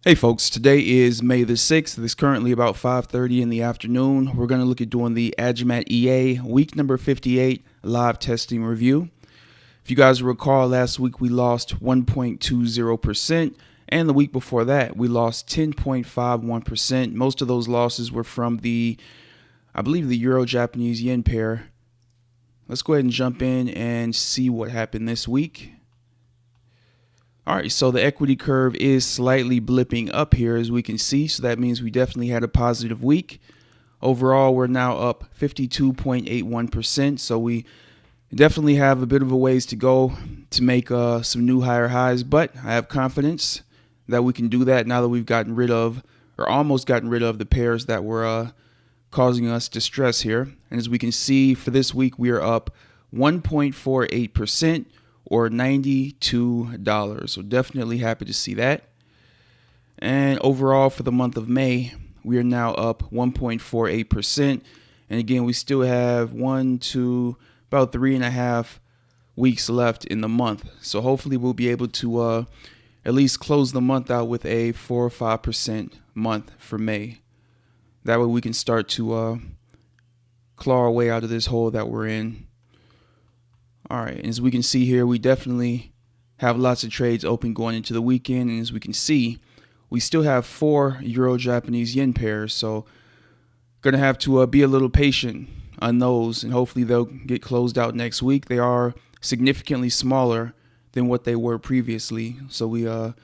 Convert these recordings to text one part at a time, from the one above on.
Hey folks, today is May the 6th. It's currently about 5:30 in the afternoon. We're going to look at doing the Agimat EA week number 58 live testing review. If you guys recall, last week we lost 1.20%, and the week before that we lost 10.51%. Most of those losses were from I believe the Euro-Japanese yen pair. Let's go ahead and jump in and see what happened this week. All right, so the equity curve is slightly blipping up here, as we can see. So that means we definitely had a positive week. Overall, we're now up 52.81%. So we definitely have a bit of a ways to go to make some new higher highs. But I have confidence that we can do that now that we've gotten rid of, or almost gotten rid of, the pairs that were causing us distress here. And as we can see, for this week, we are up 1.48%. or $92. So definitely happy to see that. And overall for the month of May, we are now up 1.48%. And again, we still have about 3.5 weeks left in the month. So hopefully we'll be able to at least close the month out with a 4 or 5% month for May. That way we can start to claw our way out of this hole that we're in. All right, as we can see here, we definitely have lots of trades open going into the weekend. And as we can see, we still have 4 Euro-Japanese yen pairs. So going to have to be a little patient on those, and hopefully they'll get closed out next week. They are significantly smaller than what they were previously. So we have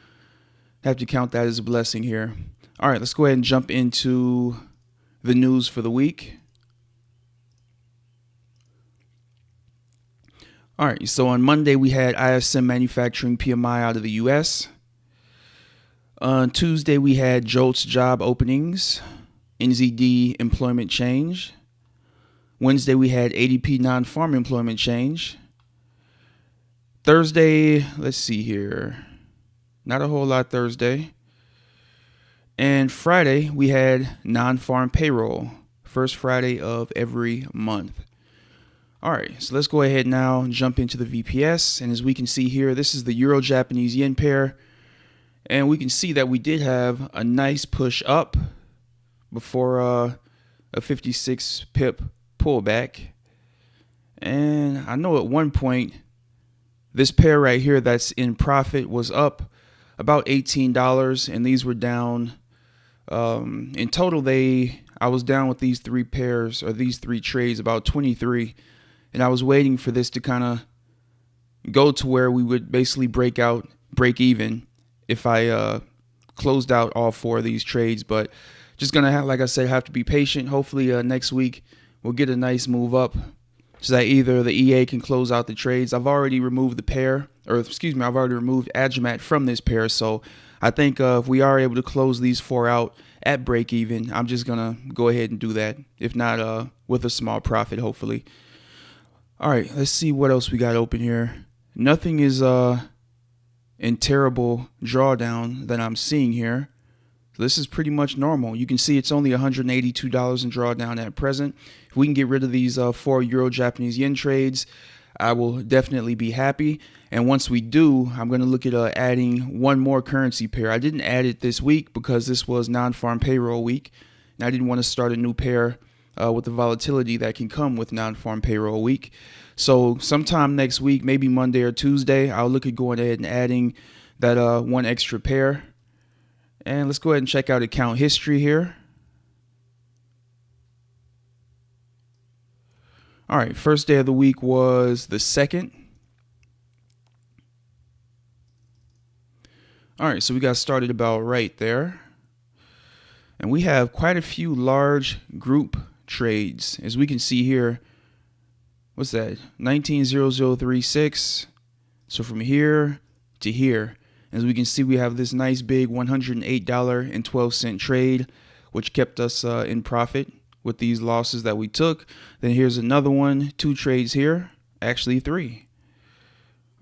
to count that as a blessing here. All right, let's go ahead and jump into the news for the week. All right, so on Monday, we had ISM manufacturing PMI out of the U.S. On Tuesday, we had JOLTS job openings, NZD employment change. Wednesday, we had ADP non-farm employment change. Thursday, let's see here. Not a whole lot Thursday. And Friday, we had non-farm payroll, first Friday of every month. All right, so let's go ahead now and jump into the VPS. And as we can see here, this is the Euro-Japanese yen pair. And we can see that we did have a nice push up before a 56 pip pullback. And I know at one point, this pair right here that's in profit was up about $18. And these were down. In total, I was down with these 3 pairs, or these 3 trades, about 23. And I was waiting for this to kind of go to where we would basically break even if I closed out all 4 of these trades. But just going to have, like I said, have to be patient. Hopefully next week we'll get a nice move up so that either the EA can close out the trades. I've already removed I've already removed Agimat from this pair. So I think if we are able to close these 4 out at break even, I'm just going to go ahead and do that. If not, with a small profit, hopefully. All right, let's see what else we got open here. Nothing is in terrible drawdown that I'm seeing here. So this is pretty much normal. You can see it's only $182 in drawdown at present. If we can get rid of these 4 Euro-Japanese yen trades, I will definitely be happy. And once we do, I'm going to look at adding 1 more currency pair. I didn't add it this week because this was non-farm payroll week, and I didn't want to start a new pair with the volatility that can come with non-farm payroll week. So sometime next week, maybe Monday or Tuesday, I'll look at going ahead and adding that 1 extra pair. And let's go ahead and check out account history here. All right, first day of the week was the 2nd. All right, so we got started about right there. And we have quite a few large group trades. As we can see here, what's that? 190036. So from here to here, as we can see, we have this nice big $108.12 trade, which kept us in profit with these losses that we took. Then here's another one, 2 trades here, actually 3.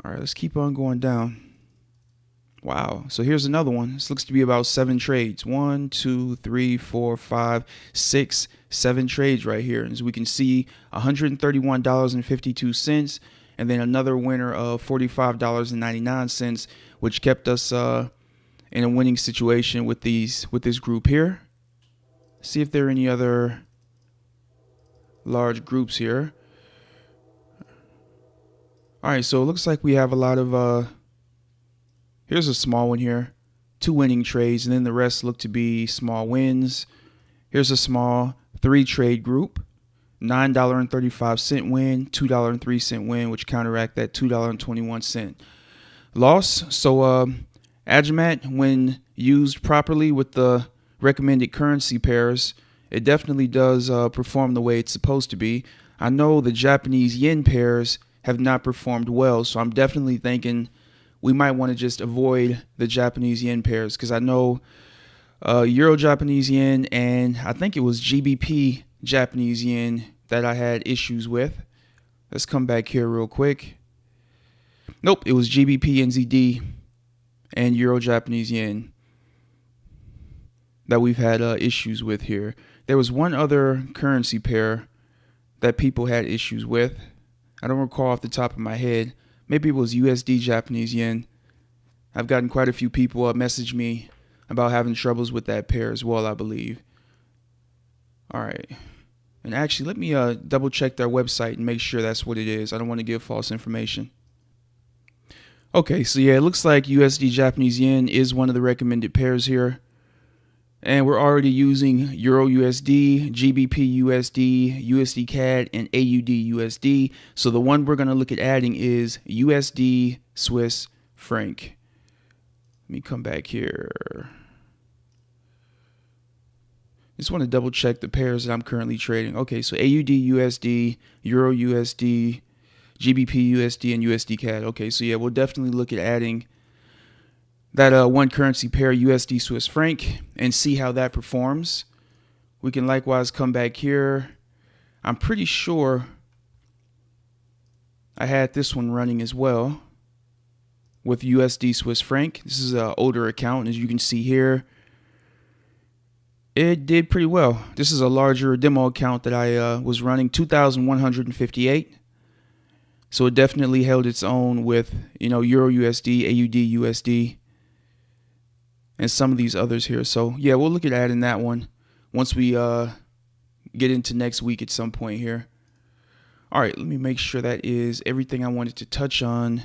All right, let's keep on going down. Wow. So here's another one. This looks to be about 7 trades. 1, 2, 3, 4, 5, 6, 7 trades right here. As we can see, $131.52, and then another winner of $45.99, which kept us in a winning situation with this group here. See if there are any other large groups here. All right, so it looks like we have a lot of here's a small one here, 2 winning trades, and then the rest look to be small wins. Here's a small 3-trade group, $9.35 win, $2.03 win, which counteract that $2.21 loss. So Agimat, when used properly with the recommended currency pairs, it definitely does perform the way it's supposed to be. I know the Japanese yen pairs have not performed well, so I'm definitely thinking we might want to just avoid the Japanese yen pairs, because I know Euro Japanese yen and I think it was GBP Japanese yen that I had issues with. Let's come back here real quick. Nope, it was GBP NZD and Euro Japanese yen that we've had issues with here. There was one other currency pair that people had issues with. I don't recall off the top of my head. Maybe it was USD Japanese yen. I've gotten quite a few people message me about having troubles with that pair as well, I believe. All right. And actually, let me double check their website and make sure that's what it is. I don't want to give false information. Okay, so yeah, it looks like USD Japanese yen is one of the recommended pairs here. And we're already using Euro USD, GBP USD, USD CAD, and AUD USD. So the one we're going to look at adding is USD Swiss franc. Let me come back here. Just want to double check the pairs that I'm currently trading. Okay, so AUD USD, Euro USD, GBP USD, and USD CAD. Okay, so yeah, we'll definitely look at adding that one currency pair, USD Swiss franc, and see how that performs. We can likewise come back here. I'm pretty sure I had this one running as well with USD Swiss franc. This is an older account, as you can see here. It did pretty well. This is a larger demo account that I was running, 2,158. So it definitely held its own with, Euro USD, AUD USD, and some of these others here. So yeah, we'll look at adding that one once we get into next week at some point here. All right, let me make sure that is everything I wanted to touch on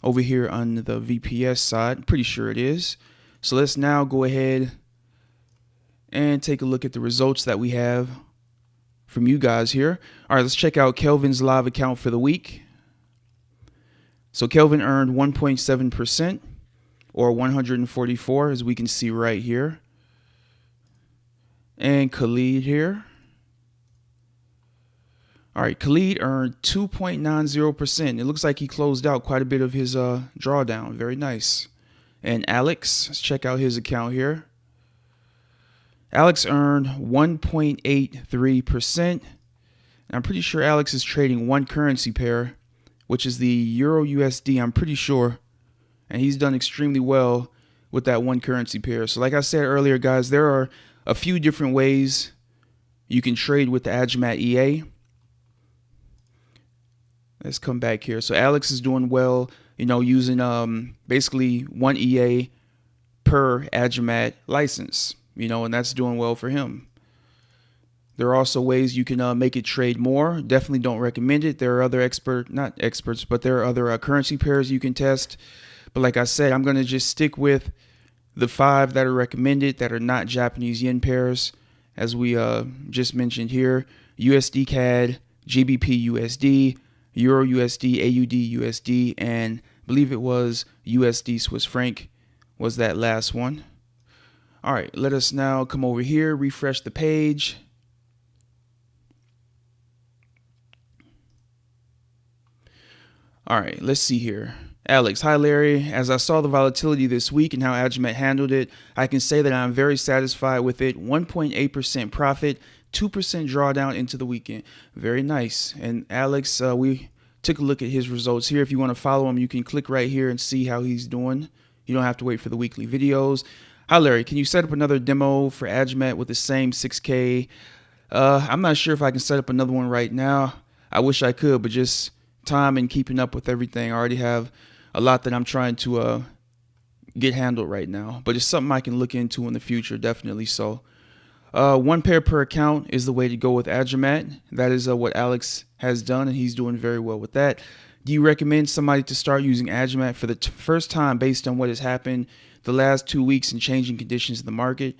over here on the VPS side. I'm pretty sure it is. So let's now go ahead and take a look at the results that we have from you guys here. All right, let's check out Kelvin's live account for the week. So Kelvin earned 1.7%. or 144, as we can see right here. And Khalid here. All right, Khalid earned 2.90%. It looks like he closed out quite a bit of his drawdown. Very nice. And Alex, let's check out his account here. Alex earned 1.83%. I'm pretty sure Alex is trading one currency pair, which is the Euro USD, I'm pretty sure. And he's done extremely well with that one currency pair. So like I said earlier, guys, there are a few different ways you can trade with the Agimat EA. Let's come back here. So Alex is doing well, using basically one EA per Agimat license, and that's doing well for him. There are also ways you can make it trade more. Definitely don't recommend it. There are other there are other currency pairs you can test. But like I said, I'm going to just stick with the 5 that are recommended that are not Japanese yen pairs, as we just mentioned here. USD CAD, GBP USD, Euro USD, AUD USD, and I believe it was USD Swiss franc was that last one. All right, let us now come over here, refresh the page. All right, let's see here. Alex, hi Larry. As I saw the volatility this week and how Agimat handled it, I can say that I'm very satisfied with it. 1.8% profit, 2% drawdown into the weekend. Very nice. And Alex, we took a look at his results here. If you want to follow him, you can click right here and see how he's doing. You don't have to wait for the weekly videos. Hi Larry, can you set up another demo for Agimat with the same 6K? I'm not sure if I can set up another one right now. I wish I could, but just time and keeping up with everything. I already have a lot that I'm trying to get handled right now, but it's something I can look into in the future, definitely. So one pair per account is the way to go with Agimat. That is what Alex has done, and he's doing very well with that. Do you recommend somebody to start using Agimat for the first time based on what has happened the last 2 weeks and changing conditions in the market?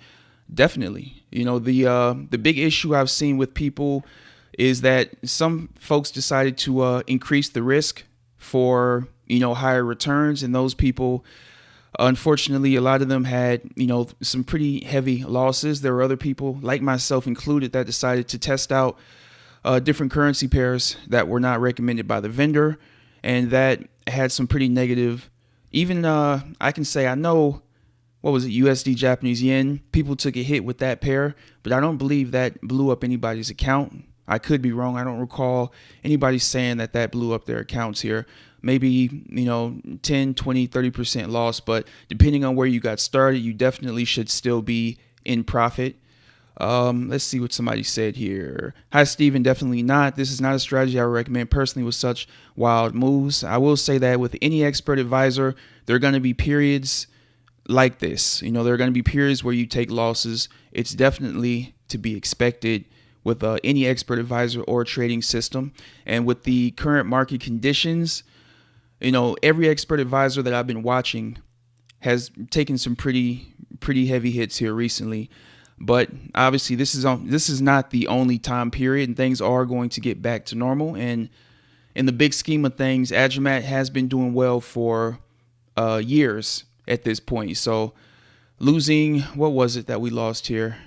Definitely. The big issue I've seen with people is that some folks decided to increase the risk for higher returns, and those people, unfortunately, a lot of them had some pretty heavy losses. There were other people, like myself included, that decided to test out different currency pairs that were not recommended by the vendor, and that had some pretty negative. Even I can say, I know, what was it, USD Japanese yen, people took a hit with that pair, but I don't believe that blew up anybody's account. I could be wrong. I don't recall anybody saying that blew up their accounts here. Maybe 10, 20, 30% loss, but depending on where you got started, you definitely should still be in profit. Let's see what somebody said here. Hi, Steven. Definitely not. This is not a strategy I would recommend personally with such wild moves. I will say that with any expert advisor, there are going to be periods like this. There are going to be periods where you take losses. It's definitely to be expected with any expert advisor or trading system. And with the current market conditions, every expert advisor that I've been watching has taken some pretty heavy hits here recently. But obviously, this is not the only time period, and things are going to get back to normal. And in the big scheme of things, Agimat has been doing well for years at this point. So losing, what was it that we lost here?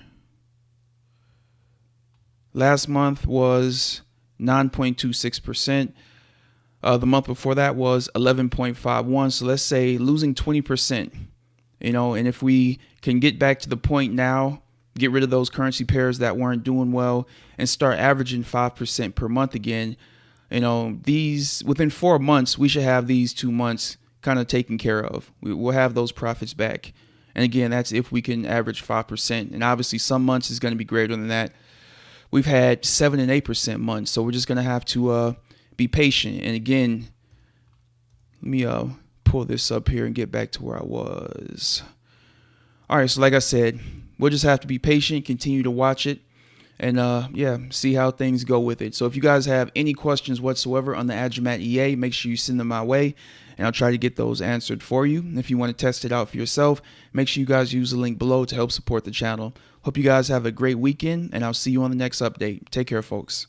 Last month was 9.26%. The month before that was 11.51. So let's say losing 20%. And if we can get back to the point now, get rid of those currency pairs that weren't doing well, and start averaging 5% per month again, these within 4 months, we should have these 2 months kind of taken care of. We'll have those profits back. And again, that's if we can average 5%. And obviously some months is going to be greater than that. We've had 7 and 8% months. So we're just going to have to be patient. And again, let me pull this up here and get back to where I was. All right. So like I said, we'll just have to be patient, continue to watch it, and see how things go with it. So if you guys have any questions whatsoever on the Agimat EA, make sure you send them my way, and I'll try to get those answered for you. And if you want to test it out for yourself, make sure you guys use the link below to help support the channel. Hope you guys have a great weekend, and I'll see you on the next update. Take care, folks.